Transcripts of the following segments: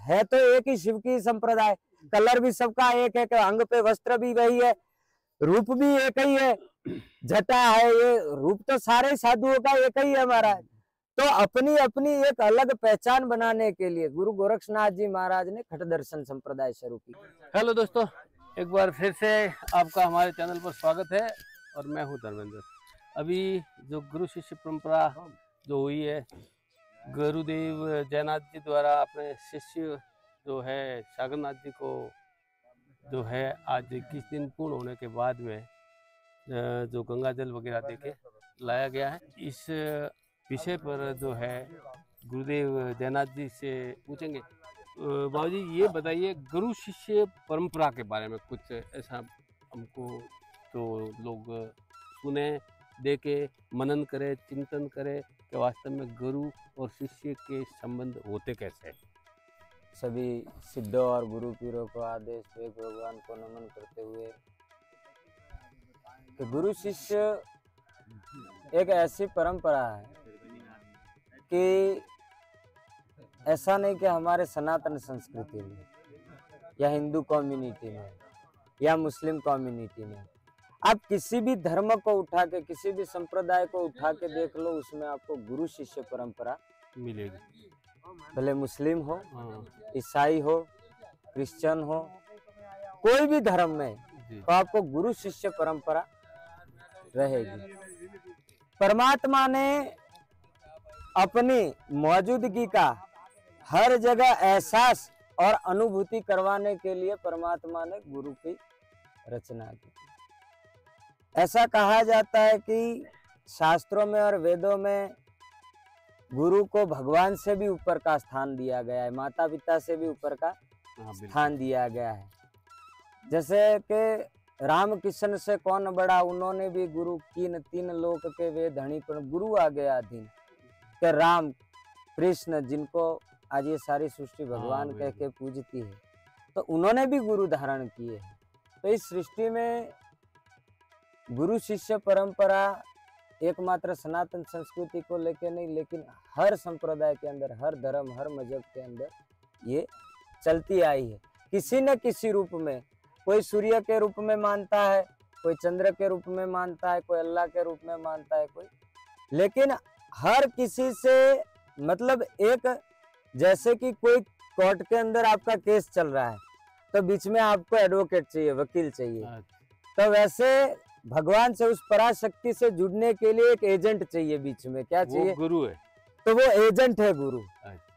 है तो एक ही शिव की संप्रदाय, कलर भी सबका एक है, अंग पे वस्त्र भी वही है, रूप भी एक ही है, जटा है, ये रूप तो सारे साधुओं का एक ही है महाराज। तो अपनी अपनी एक अलग पहचान बनाने के लिए गुरु गोरक्षनाथ जी महाराज ने खट दर्शन संप्रदाय शुरू की। हेलो दोस्तों, एक बार फिर से आपका हमारे चैनल पर स्वागत है और मैं हूं धर्मेंद्र। अभी जो गुरु शिष्य परंपरा जो हुई है, गुरुदेव जयनाथ जी द्वारा अपने शिष्य जो है सागरनाथ जी को जो है आज 21 दिन पूर्ण होने के बाद में जो गंगा जल वगैरह देके लाया गया है। इस विषय पर जो है गुरुदेव जयनाथ जी से पूछेंगे। बाबू जी, ये बताइए गुरु शिष्य परंपरा के बारे में कुछ ऐसा हमको तो लोग सुने, देखे, मनन करे, चिंतन करे कि वास्तव में गुरु और शिष्य के संबंध होते कैसे हैं। सभी सिद्धों और गुरु पीरों को आदेश दे भगवान को नमन करते हुए कि गुरु शिष्य एक ऐसी परंपरा है कि ऐसा नहीं कि हमारे सनातन संस्कृति में या हिंदू कम्युनिटी में या मुस्लिम कम्युनिटी में, आप किसी भी धर्म को उठा के, किसी भी संप्रदाय को उठा के देख लो, उसमें आपको गुरु शिष्य परंपरा मिलेगी। भले मुस्लिम हो, ईसाई हो, क्रिश्चियन हो, कोई भी धर्म में, तो आपको गुरु शिष्य परंपरा रहेगी। परमात्मा ने अपनी मौजूदगी का हर जगह एहसास और अनुभूति करवाने के लिए परमात्मा ने गुरु की रचना की। ऐसा कहा जाता है कि शास्त्रों में और वेदों में गुरु को भगवान से भी ऊपर का स्थान दिया गया है, माता पिता से भी ऊपर का स्थान दिया गया है। जैसे कि राम कृष्ण से कौन बड़ा, उन्होंने भी गुरु कीन, तीन लोक के वे धनी पर गुरु आ गया अधीन। कि राम कृष्ण जिनको आज ये सारी सृष्टि भगवान कह के पूजती है, तो उन्होंने भी गुरु धारण किए हैं। तो इस सृष्टि में गुरु शिष्य परंपरा एकमात्र सनातन संस्कृति को लेके नहीं, लेकिन हर संप्रदाय के अंदर, हर धर्म, हर मजहब के अंदर ये चलती आई है। किसी न किसी रूप में, कोई सूर्य के रूप में मानता है, कोई चंद्र के रूप में मानता है, कोई अल्लाह के रूप में मानता है, कोई, लेकिन हर किसी से मतलब एक, जैसे कि कोई कोर्ट के अंदर आपका केस चल रहा है तो बीच में आपको एडवोकेट चाहिए, वकील चाहिए, तो वैसे भगवान से, उस पराशक्ति से जुड़ने के लिए एक एजेंट चाहिए बीच में। क्या चाहिए? वो गुरु है। तो वो एजेंट है गुरु।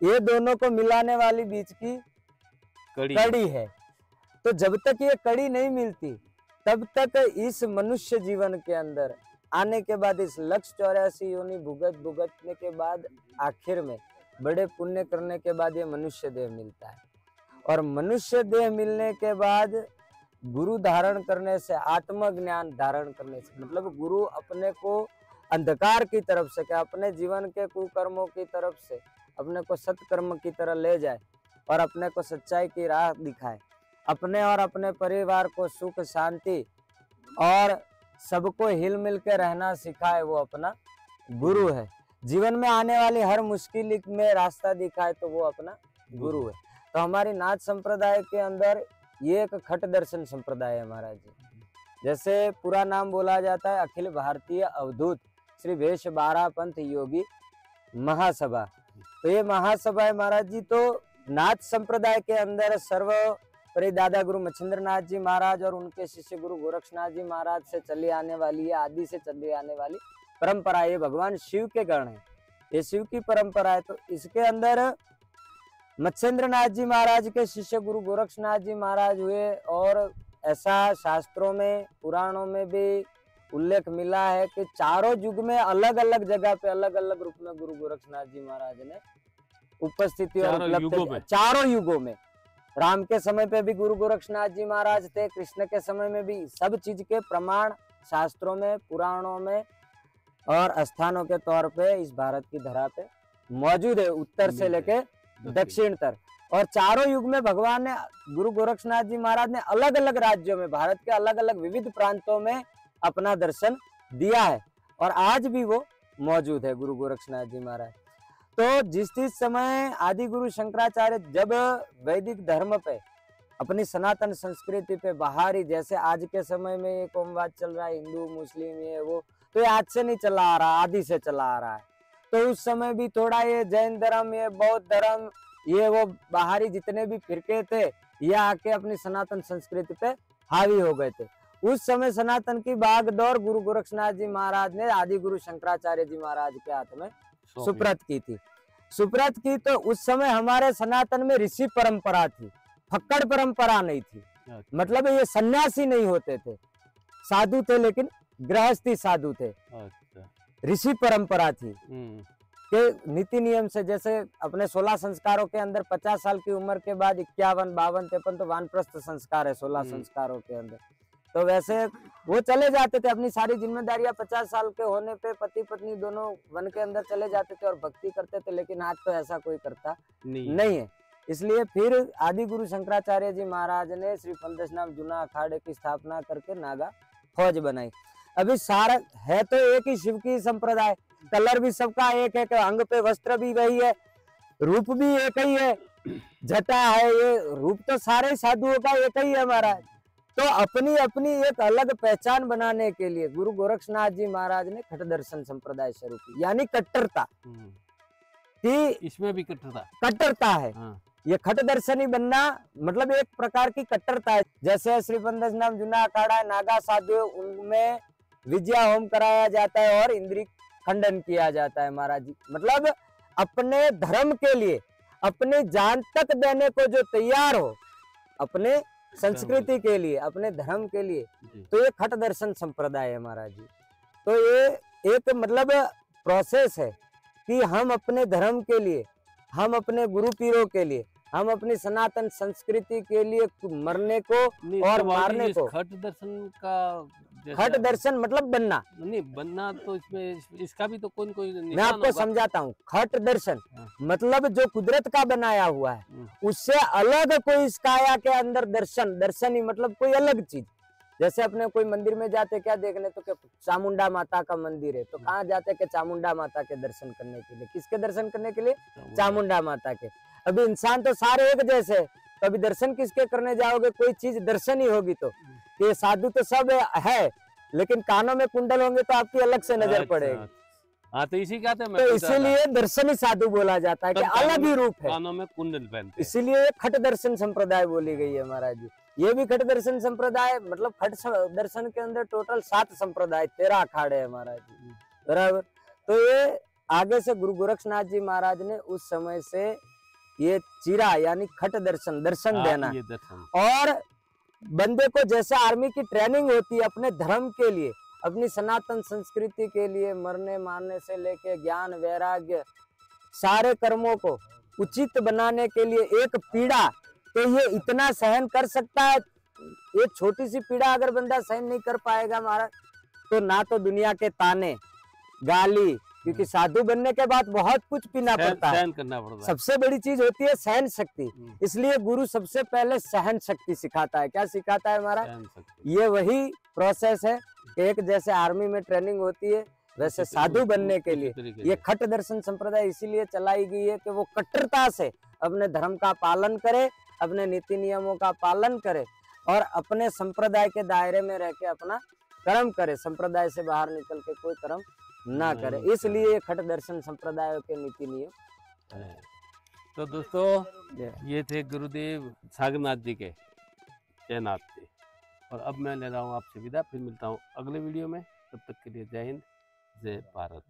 ये दोनों को मिलाने वाली बीच की कड़ी है। तो जब तक ये कड़ी नहीं मिलती, तब तक इस मनुष्य जीवन के अंदर आने के बाद, इस लक्ष्य 84 योनि भुगतने के बाद, आखिर में बड़े पुण्य करने के बाद ये मनुष्य देह मिलता है। और मनुष्य देह मिलने के बाद गुरु धारण करने से, आत्मज्ञान धारण करने से, मतलब गुरु अपने को अंधकार की तरफ से, क्या अपने जीवन के कुकर्मों की तरफ से अपने को सत्कर्म की तरह ले जाए और अपने को सच्चाई की राह दिखाए, अपने और अपने परिवार को सुख शांति और सबको हिल मिल के रहना सिखाए, वो अपना गुरु है। जीवन में आने वाली हर मुश्किल में रास्ता दिखाए, तो वो अपना गुरु है। तो हमारी नाथ संप्रदाय के अंदर ये एक खट दर्शन संप्रदाय है महाराज जी। जैसे पूरा नाम बोला जाता है अखिल भारतीय अवधूत श्री भेष बारह पंथ योगी महासभा। तो ये महासभा है महाराज जी। तो नाथ संप्रदाय के अंदर सर्वोपरि दादा गुरु मच्छिंद्र नाथ जी महाराज और उनके शिष्य गुरु गोरक्षनाथ जी महाराज से चली आने वाली है, आदि से चली आने वाली परंपरा। ये भगवान शिव के गण है, ये शिव की परंपरा है। तो इसके अंदर मच्छिंद्र नाथ जी महाराज के शिष्य गुरु गोरक्षनाथ जी महाराज हुए, और ऐसा शास्त्रों में, पुराणों में भी उल्लेख मिला है कि चारों युग में अलग अलग जगह पे, अलग अलग रूप में गुरु गोरक्षनाथ जी महाराज ने उपस्थिति और उपलब्ध, चारों युगों में। राम के समय पे भी गुरु गोरक्षनाथ जी महाराज थे, कृष्ण के समय में भी। सब चीज के प्रमाण शास्त्रों में, पुराणों में और स्थानों के तौर पे इस भारत की धरा पे मौजूद है, उत्तर से लेके दक्षिण तक। और चारों युग में भगवान ने, गुरु गोरक्षनाथ जी महाराज ने अलग अलग राज्यों में, भारत के अलग अलग विविध प्रांतों में अपना दर्शन दिया है, और आज भी वो मौजूद है गुरु गोरक्षनाथ जी महाराज। तो जिस समय आदि गुरु शंकराचार्य जब वैदिक धर्म पे, अपनी सनातन संस्कृति पे बाहरी, जैसे आज के समय में ये कौमवाद चल रहा है, हिंदू मुस्लिम ये वो, तो ये आज से नहीं चला आ रहा, आदि से चला आ रहा है। तो उस समय भी थोड़ा ये जैन धर्म, ये बौद्ध धर्म, ये वो बाहरी जितने भी फिरके थे, ये आके अपनी सनातन संस्कृति पे हावी हो गए थे। उस समय सनातन की बागडोर गुरु गोरक्षनाथ जी महाराज ने आदि गुरु शंकराचार्य जी महाराज के हाथ में सुप्रत की थी। सुप्रत की तो उस समय हमारे सनातन में ऋषि परंपरा थी, फक्कड़ परंपरा नहीं थी। मतलब ये सन्यासी नहीं होते थे, साधु थे, लेकिन गृहस्थी साधु थे। ऋषि परंपरा थी के नीति नियम से, जैसे अपने 16 संस्कारों के अंदर 50 साल की उम्र के बाद 51, 52, 53 तो वानप्रस्थ संस्कार है 16 संस्कारों के अंदर। तो वैसे वो चले जाते थे, अपनी सारी जिम्मेदारियां 50 साल के होने पे पति पत्नी दोनों वन के अंदर चले जाते थे और भक्ति करते थे। लेकिन आज तो ऐसा कोई करता नहीं है। इसलिए फिर आदि गुरु शंकराचार्य जी महाराज ने श्री पंचनाम जूना अखाड़े की स्थापना करके नागा फौज बनाई। अभी सारा है तो एक ही शिव की संप्रदाय, कलर भी सबका एक है, अंग पे वस्त्र भी वही है, रूप भी एक ही है, जटा है, ये रूप तो सारे साधुओं का एक ही है महाराज। तो अपनी अपनी एक अलग पहचान बनाने के लिए गुरु गोरक्षनाथ जी महाराज ने खट दर्शन संप्रदाय शुरू की, यानी कट्टरता कि इसमें भी कट्टरता है। ये खट दर्शनी बनना मतलब एक प्रकार की कट्टरता है। जैसे श्री पंचनाम जूना अखाड़ा नागा साधु, उनमें विद्या होम कराया जाता है और इंद्रिय खंडन किया जाता है महाराज जी। मतलब अपने धर्म के लिए अपनी जान तक देने को जो तैयार हो, अपने संस्कृति के लिए, अपने धर्म के लिए, तो ये खट दर्शन संप्रदाय है महाराज जी। तो ये एक मतलब प्रोसेस है कि हम अपने धर्म के लिए, हम अपने गुरु पीरों के लिए, हम अपनी सनातन संस्कृति के लिए मरने को और मारने को। खट दर्शन का खट दर्शन मतलब बनना नहीं, बनना तो इसमें इसका भी तो कोई मैं आपको समझाता हूँ। खट दर्शन मतलब जो कुदरत का बनाया हुआ है, उससे अलग कोई इस काया के अंदर दर्शन, दर्शन ही मतलब कोई अलग चीज। जैसे अपने कोई मंदिर में जाते क्या देखने, तो क्या चामुंडा माता का मंदिर है, तो कहाँ जाते कि चामुंडा माता के दर्शन करने के लिए। किसके दर्शन करने के लिए? चामुंडा माता के। अभी इंसान तो सारे एक जैसे, तो अभी दर्शन किसके करने जाओगे? कोई चीज दर्शन ही होगी। तो ये साधु तो सब है, लेकिन कानों में कुंडल होंगे तो आपकी अलग से नजर पड़ेगी। हाँ, तो इसी का तो इसीलिए दर्शनी साधु बोला जाता है कि अलग ही रूप है, कानों में कुंडल पहनते, इसीलिए खट दर्शन संप्रदाय बोली गई है महाराज जी। ये भी खट दर्शन संप्रदाय मतलब खट दर्शन के अंदर टोटल 7 संप्रदाय 13 अखाड़े है महाराज जी, बराबर। तो ये आगे से गुरु गोरक्षनाथ जी महाराज ने उस समय से ये चिरा यानी खट दर्शन, दर्शन देना। और बंदे को जैसे आर्मी की ट्रेनिंग होती है अपने धर्म के लिए, अपनी सनातन संस्कृति के लिए, मरने मारने से लेके ज्ञान वैराग्य सारे कर्मों को उचित बनाने के लिए एक पीड़ा, तो ये इतना सहन कर सकता है। ये छोटी सी पीड़ा अगर बंदा सहन नहीं कर पाएगा महाराज, तो ना तो दुनिया के ताने गाली, क्योंकि साधु बनने के बाद बहुत कुछ पीना पड़ता है, करना पड़ता है। सबसे बड़ी चीज होती है सहन शक्ति। इसलिए गुरु सबसे पहले सहन शक्ति सिखाता है। क्या सिखाता है महाराज? ये वही प्रोसेस है। एक जैसे आर्मी में ट्रेनिंग होती है, वैसे साधु बनने के लिए ये खट दर्शन संप्रदाय इसीलिए चलाई गई है कि वो कट्टरता से अपने धर्म का पालन करे, अपने नीति नियमों का पालन करे और अपने संप्रदाय के दायरे में रह के अपना कर्म करे, संप्रदाय से बाहर निकल के कोई कर्म ना करे। इसलिए खट दर्शन संप्रदायों के नीति नियम। तो दोस्तों ये थे गुरुदेव सागरनाथ जी के जयनाथ जी, और अब मैं ले रहा हूँ आपसे विदा। फिर मिलता हूँ अगले वीडियो में, तब तक के लिए जय हिंद, जय भारत।